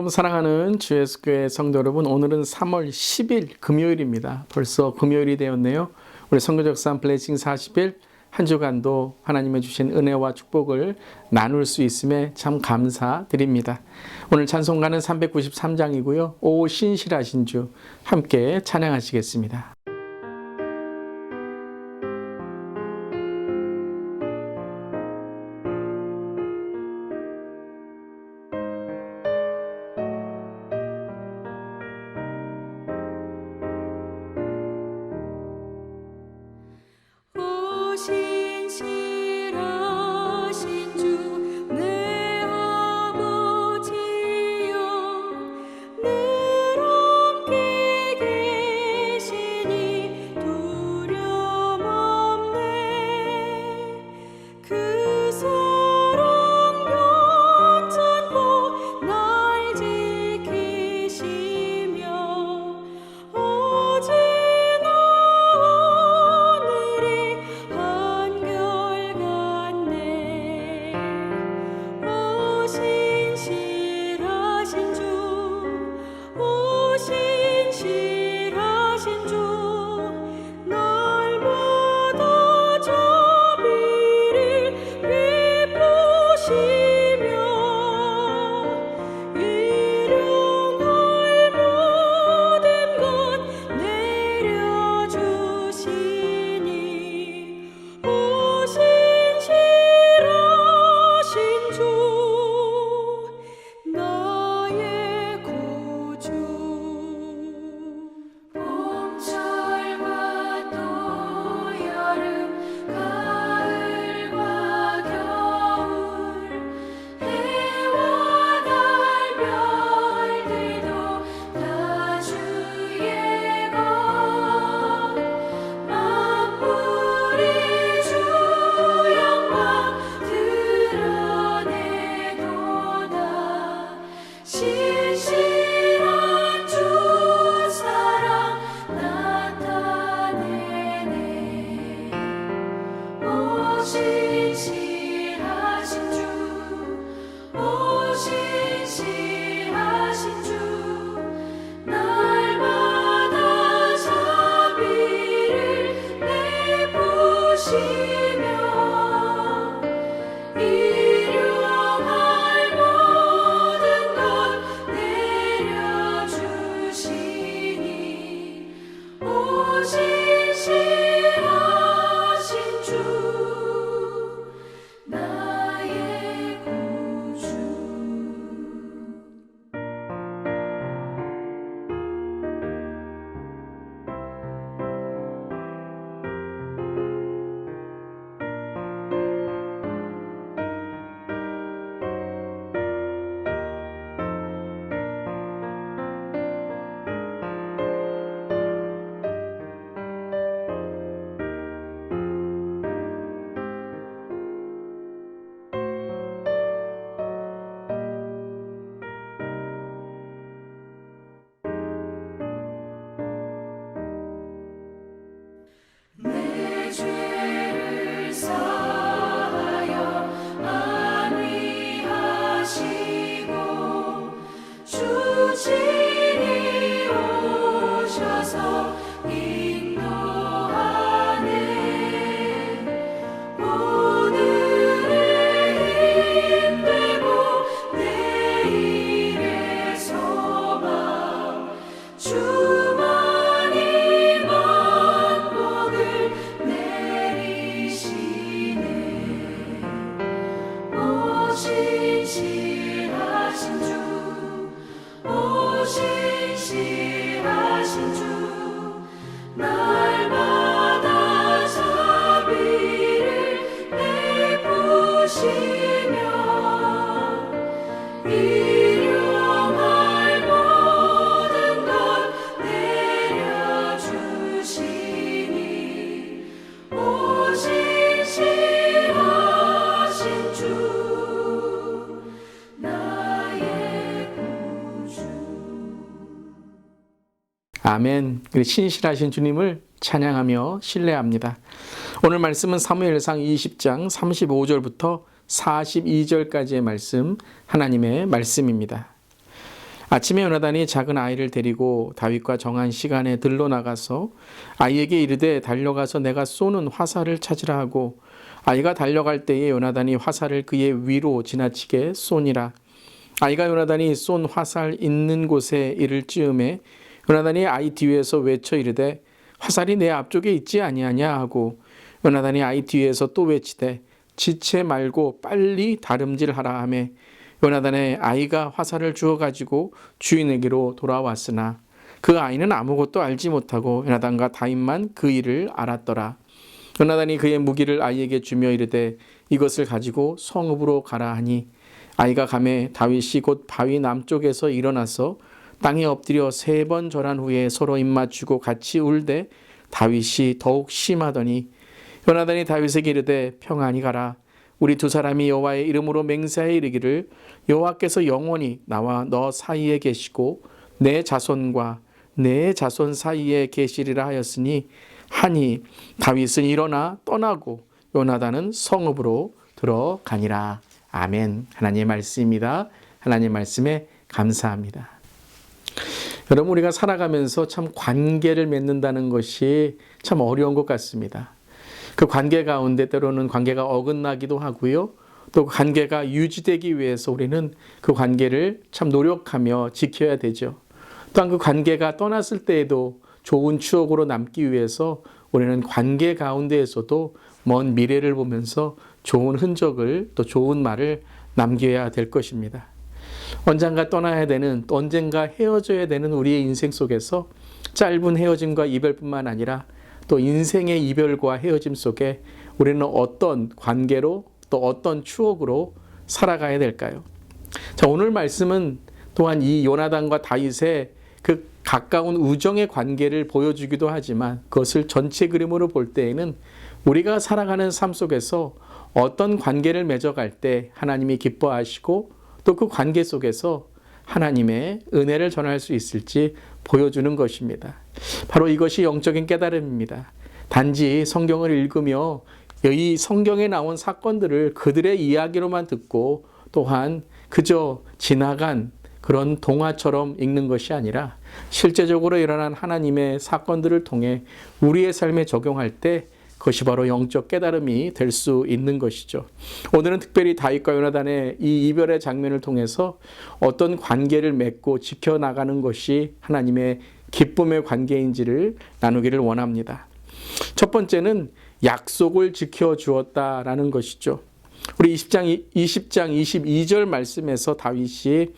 샬롬 사랑하는 주 예수교회 성도 여러분, 오늘은 3월 10일 금요일입니다. 벌써 금요일이 되었네요. 우리 선교적산 블레싱 40일 한 주간도 하나님의 주신 은혜와 축복을 나눌 수 있음에 참 감사드립니다. 오늘 찬송가는 393장이고요. 오 신실하신 주 함께 찬양하시겠습니다. 아멘. 신실하신 주님을 찬양하며 신뢰합니다. 오늘 말씀은 사무엘상 20장 35절부터 42절까지의 말씀, 하나님의 말씀입니다. 아침에 요나단이 작은 아이를 데리고 다윗과 정한 시간에 들러 나가서 아이에게 이르되 달려가서 내가 쏘는 화살을 찾으라 하고 아이가 달려갈 때에 요나단이 화살을 그의 위로 지나치게 쏘니라. 아이가 요나단이 쏜 화살 있는 곳에 이를 찌음에 요나단이 아이 뒤에서 외쳐 이르되 화살이 내 앞쪽에 있지 아니하냐 하고 요나단이 아이 뒤에서 또 외치되 지체 말고 빨리 다름질하라 하매 요나단의 아이가 화살을 주워 가지고 주인에게로 돌아왔으나 그 아이는 아무것도 알지 못하고 요나단과 다윗만 그 일을 알았더라. 요나단이 그의 무기를 아이에게 주며 이르되 이것을 가지고 성읍으로 가라 하니 아이가 가매 다윗이 곧 바위 남쪽에서 일어나서 땅에 엎드려 3번 절한 후에 서로 입맞추고 같이 울되 다윗이 더욱 심하더니 요나단이 다윗에게 이르되 평안히 가라. 우리 두 사람이 여호와의 이름으로 맹세하여 이르기를 여호와께서 영원히 나와 너 사이에 계시고 내 자손과 내 자손 사이에 계시리라 하였으니 하니 다윗은 일어나 떠나고 요나단은 성읍으로 들어가니라. 아멘. 하나님의 말씀입니다. 하나님의 말씀에 감사합니다. 여러분, 우리가 살아가면서 참 관계를 맺는다는 것이 참 어려운 것 같습니다. 그 관계 가운데 때로는 관계가 어긋나기도 하고요. 또 그 관계가 유지되기 위해서 우리는 그 관계를 참 노력하며 지켜야 되죠. 또한 그 관계가 떠났을 때에도 좋은 추억으로 남기 위해서 우리는 관계 가운데에서도 먼 미래를 보면서 좋은 흔적을 또 좋은 말을 남겨야 될 것입니다. 언젠가 떠나야 되는 또 언젠가 헤어져야 되는 우리의 인생 속에서 짧은 헤어짐과 이별뿐만 아니라 또 인생의 이별과 헤어짐 속에 우리는 어떤 관계로 또 어떤 추억으로 살아가야 될까요? 자, 오늘 말씀은 또한 이 요나단과 다윗의 그 가까운 우정의 관계를 보여주기도 하지만 그것을 전체 그림으로 볼 때에는 우리가 살아가는 삶 속에서 어떤 관계를 맺어갈 때 하나님이 기뻐하시고 또 그 관계 속에서 하나님의 은혜를 전할 수 있을지 보여주는 것입니다. 바로 이것이 영적인 깨달음입니다. 단지 성경을 읽으며 이 성경에 나온 사건들을 그들의 이야기로만 듣고 또한 그저 지나간 그런 동화처럼 읽는 것이 아니라 실제적으로 일어난 하나님의 사건들을 통해 우리의 삶에 적용할 때 그것이 바로 영적 깨달음이 될 수 있는 것이죠. 오늘은 특별히 다윗과 요나단의 이 이별의 장면을 통해서 어떤 관계를 맺고 지켜나가는 것이 하나님의 기쁨의 관계인지를 나누기를 원합니다. 첫 번째는 약속을 지켜주었다라는 것이죠. 우리 20장 22절 말씀에서 다윗이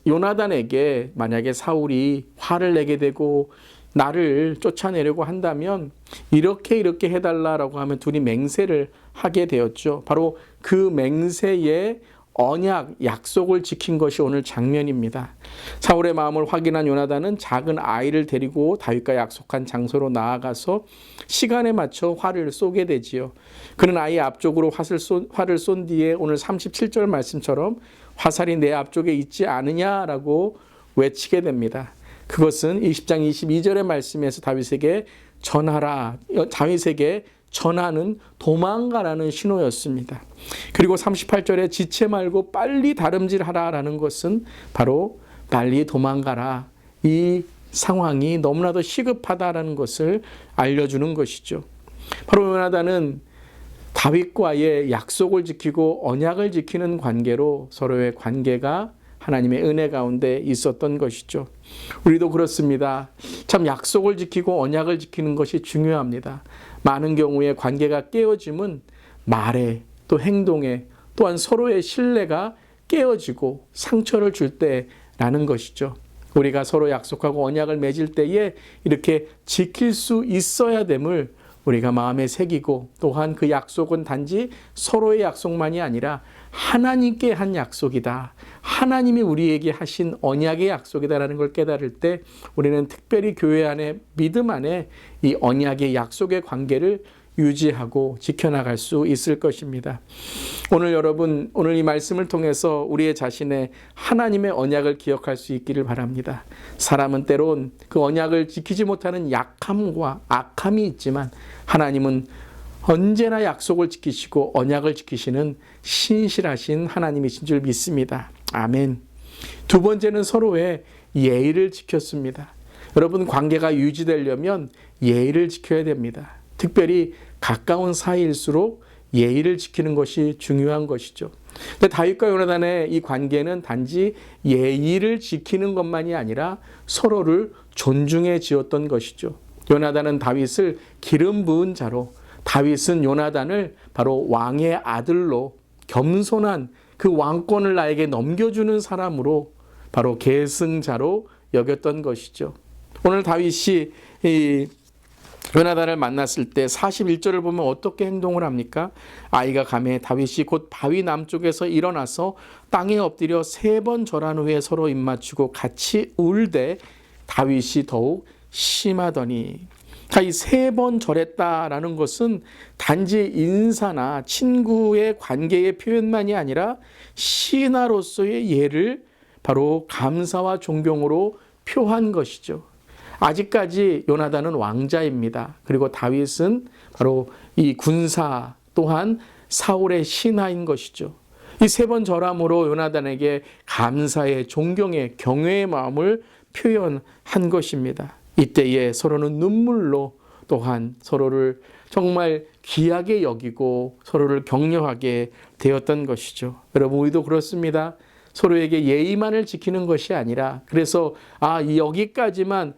요나단에게 만약에 사울이 화를 내게 되고 나를 쫓아내려고 한다면 이렇게 해달라라고 하면 둘이 맹세를 하게 되었죠. 바로 그 맹세의 언약, 약속을 지킨 것이 오늘 장면입니다. 사울의 마음을 확인한 요나단은 작은 아이를 데리고 다윗과 약속한 장소로 나아가서 시간에 맞춰 활을 쏘게 되지요. 그는 아이 앞쪽으로 활을 쏜 뒤에 오늘 37절 말씀처럼 화살이 내 앞쪽에 있지 않으냐라고 외치게 됩니다. 그것은 20장 22절의 말씀에서 다윗에게 전하는 도망가라는 신호였습니다. 그리고 38절에 지체 말고 빨리 다름질하라라는 것은 바로 빨리 도망가라. 이 상황이 너무나도 시급하다라는 것을 알려주는 것이죠. 바로 요나단은 다윗과의 약속을 지키고 언약을 지키는 관계로 서로의 관계가 하나님의 은혜 가운데 있었던 것이죠. 우리도 그렇습니다. 참 약속을 지키고 언약을 지키는 것이 중요합니다. 많은 경우에 관계가 깨어짐은 말에 또 행동에 또한 서로의 신뢰가 깨어지고 상처를 줄 때라는 것이죠. 우리가 서로 약속하고 언약을 맺을 때에 이렇게 지킬 수 있어야 됨을 우리가 마음에 새기고 또한 그 약속은 단지 서로의 약속만이 아니라 하나님께 한 약속이다. 하나님이 우리에게 하신 언약의 약속이다라는 걸 깨달을 때 우리는 특별히 교회 안에 믿음 안에 이 언약의 약속의 관계를 유지하고 지켜나갈 수 있을 것입니다. 오늘 이 말씀을 통해서 우리의 자신의 하나님의 언약을 기억할 수 있기를 바랍니다. 사람은 때론 그 언약을 지키지 못하는 약함과 악함이 있지만 하나님은 언제나 약속을 지키시고 언약을 지키시는 신실하신 하나님이신 줄 믿습니다. 아멘. 두 번째는 서로의 예의를 지켰습니다. 여러분, 관계가 유지되려면 예의를 지켜야 됩니다. 특별히 가까운 사이일수록 예의를 지키는 것이 중요한 것이죠. 근데 다윗과 요나단의 이 관계는 단지 예의를 지키는 것만이 아니라 서로를 존중해 지었던 것이죠. 요나단은 다윗을 기름 부은 자로, 다윗은 요나단을 바로 왕의 아들로, 겸손한 그 왕권을 나에게 넘겨주는 사람으로, 바로 계승자로 여겼던 것이죠. 오늘 다윗이 이 요나단을 만났을 때 41절을 보면 어떻게 행동을 합니까? 아이가 가매 다윗이 곧 바위 남쪽에서 일어나서 땅에 엎드려 3번 절한 후에 서로 입맞추고 같이 울되 다윗이 더욱 심하더니. 이 3번 절했다라는 것은 단지 인사나 친구의 관계의 표현만이 아니라 신하로서의 예를 바로 감사와 존경으로 표한 것이죠. 아직까지 요나단은 왕자입니다. 그리고 다윗은 바로 이 군사 또한 사울의 신하인 것이죠. 이 3번 절함으로 요나단에게 감사의, 존경의, 경외의 마음을 표현한 것입니다. 이때에 서로는 눈물로 또한 서로를 정말 귀하게 여기고 서로를 격려하게 되었던 것이죠. 여러분, 우리도 그렇습니다. 서로에게 예의만을 지키는 것이 아니라, 그래서 여기까지만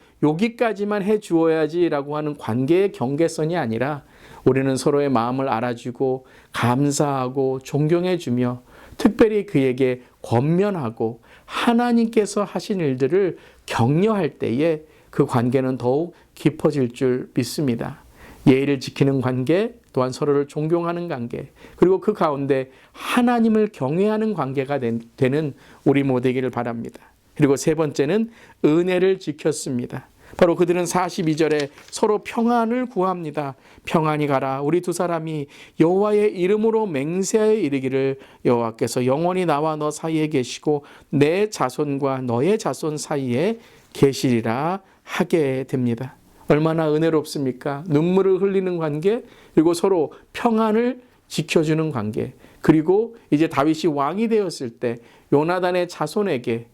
해 주어야지라고 하는 관계의 경계선이 아니라 우리는 서로의 마음을 알아주고 감사하고 존경해 주며 특별히 그에게 권면하고 하나님께서 하신 일들을 격려할 때에 그 관계는 더욱 깊어질 줄 믿습니다. 예의를 지키는 관계, 또한 서로를 존경하는 관계, 그리고 그 가운데 하나님을 경외하는 관계가 되는 우리 모두이기를 바랍니다. 그리고 세 번째는 은혜를 지켰습니다. 바로 그들은 42절에 서로 평안을 구합니다. 평안히 가라. 우리 두 사람이 여호와의 이름으로 맹세하여 이르기를 여호와께서 영원히 나와 너 사이에 계시고 내 자손과 너의 자손 사이에 계시리라 하게 됩니다. 얼마나 은혜롭습니까? 눈물을 흘리는 관계, 그리고 서로 평안을 지켜주는 관계, 그리고 이제 다윗이 왕이 되었을 때 요나단의 자손에게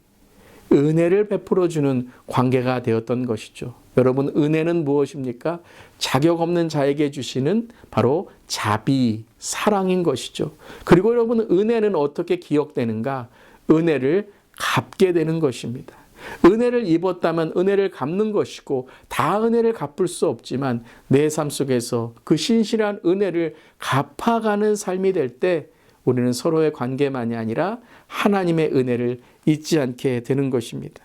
은혜를 베풀어주는 관계가 되었던 것이죠. 여러분, 은혜는 무엇입니까? 자격 없는 자에게 주시는 바로 자비, 사랑인 것이죠. 그리고 여러분, 은혜는 어떻게 기억되는가? 은혜를 갚게 되는 것입니다. 은혜를 입었다면 은혜를 갚는 것이고, 다 은혜를 갚을 수 없지만 내 삶 속에서 그 신실한 은혜를 갚아가는 삶이 될 때 우리는 서로의 관계만이 아니라 하나님의 은혜를 잊지 않게 되는 것입니다.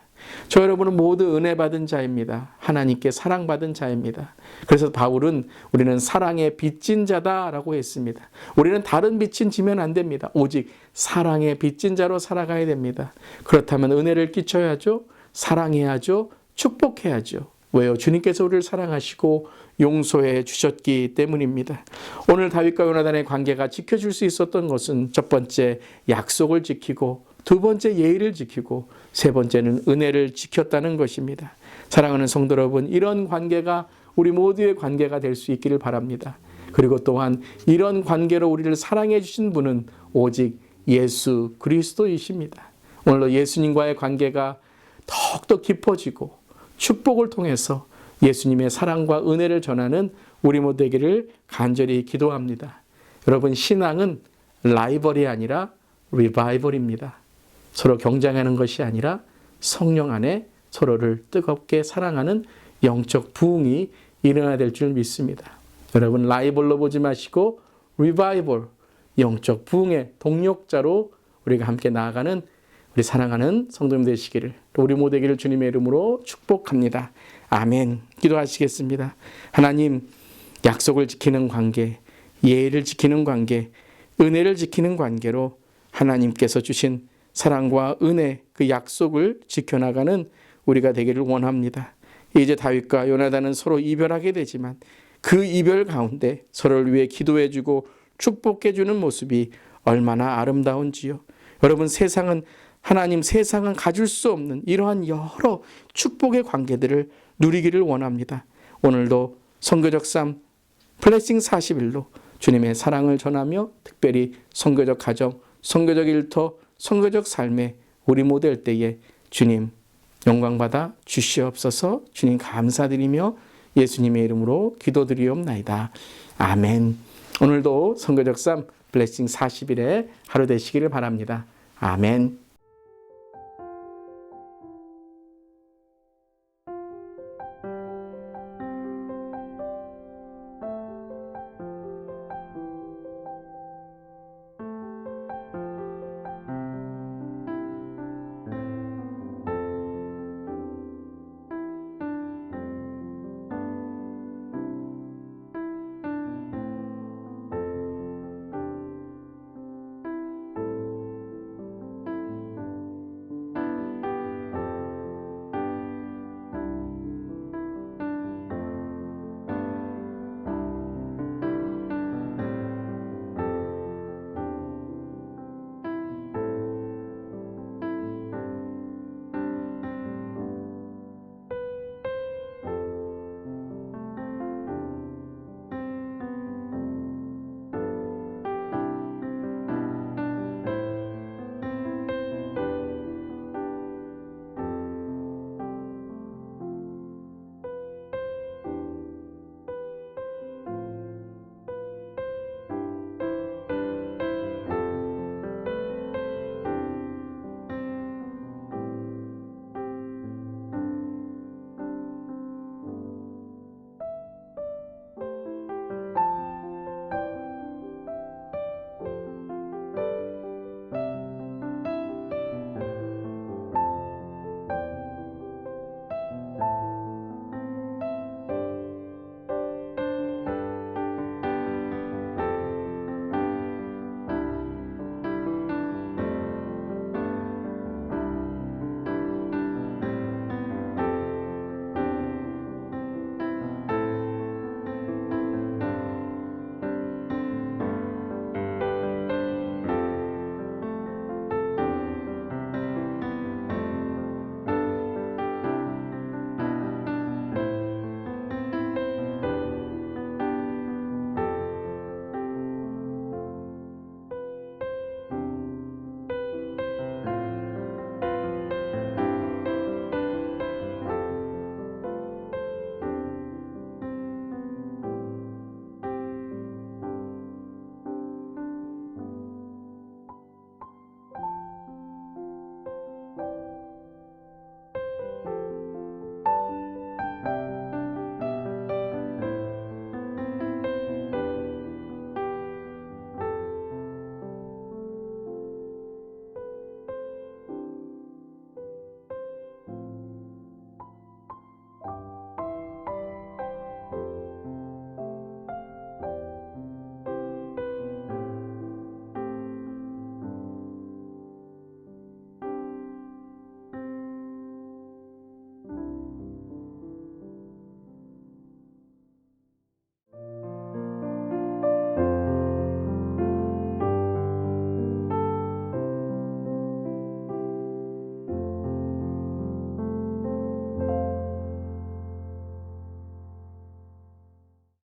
저 여러분은 모두 은혜 받은 자입니다. 하나님께 사랑받은 자입니다. 그래서 바울은 우리는 사랑의 빚진 자다라고 했습니다. 우리는 다른 빚은 지면 안 됩니다. 오직 사랑의 빚진 자로 살아가야 됩니다. 그렇다면 은혜를 끼쳐야죠. 사랑해야죠. 축복해야죠. 왜요? 주님께서 우리를 사랑하시고 용서해 주셨기 때문입니다. 오늘 다윗과 요나단의 관계가 지켜줄 수 있었던 것은 첫 번째, 약속을 지키고, 두 번째, 예의를 지키고, 세 번째는 은혜를 지켰다는 것입니다. 사랑하는 성도 여러분, 이런 관계가 우리 모두의 관계가 될 수 있기를 바랍니다. 그리고 또한 이런 관계로 우리를 사랑해 주신 분은 오직 예수 그리스도이십니다. 오늘도 예수님과의 관계가 더욱더 깊어지고 축복을 통해서 예수님의 사랑과 은혜를 전하는 우리 모두 되기를 간절히 기도합니다. 여러분, 신앙은 라이벌이 아니라 리바이벌입니다. 서로 경쟁하는 것이 아니라 성령 안에 서로를 뜨겁게 사랑하는 영적 부흥이 일어나야 될 줄 믿습니다. 여러분, 라이벌로 보지 마시고 리바이벌, 영적 부흥의 동력자로 우리가 함께 나아가는 우리 사랑하는 성도님 되시기를, 우리 모두 되기를 주님의 이름으로 축복합니다. 아멘. 기도하시겠습니다. 하나님, 약속을 지키는 관계, 예의를 지키는 관계, 은혜를 지키는 관계로 하나님께서 주신 사랑과 은혜, 그 약속을 지켜나가는 우리가 되기를 원합니다. 이제 다윗과 요나단은 서로 이별하게 되지만 그 이별 가운데 서로를 위해 기도해주고 축복해주는 모습이 얼마나 아름다운지요. 여러분, 세상은 가질 수 없는 이러한 여러 축복의 관계들을 누리기를 원합니다. 오늘도 선교적 삶 블레싱 40일로 주님의 사랑을 전하며 특별히 선교적 가정, 선교적 일터, 선교적 삶에 우리 모두 할 때에 주님 영광받아 주시옵소서. 주님 감사드리며 예수님의 이름으로 기도드리옵나이다. 아멘. 오늘도 선교적 삶 블레싱 40일의 하루 되시기를 바랍니다. 아멘.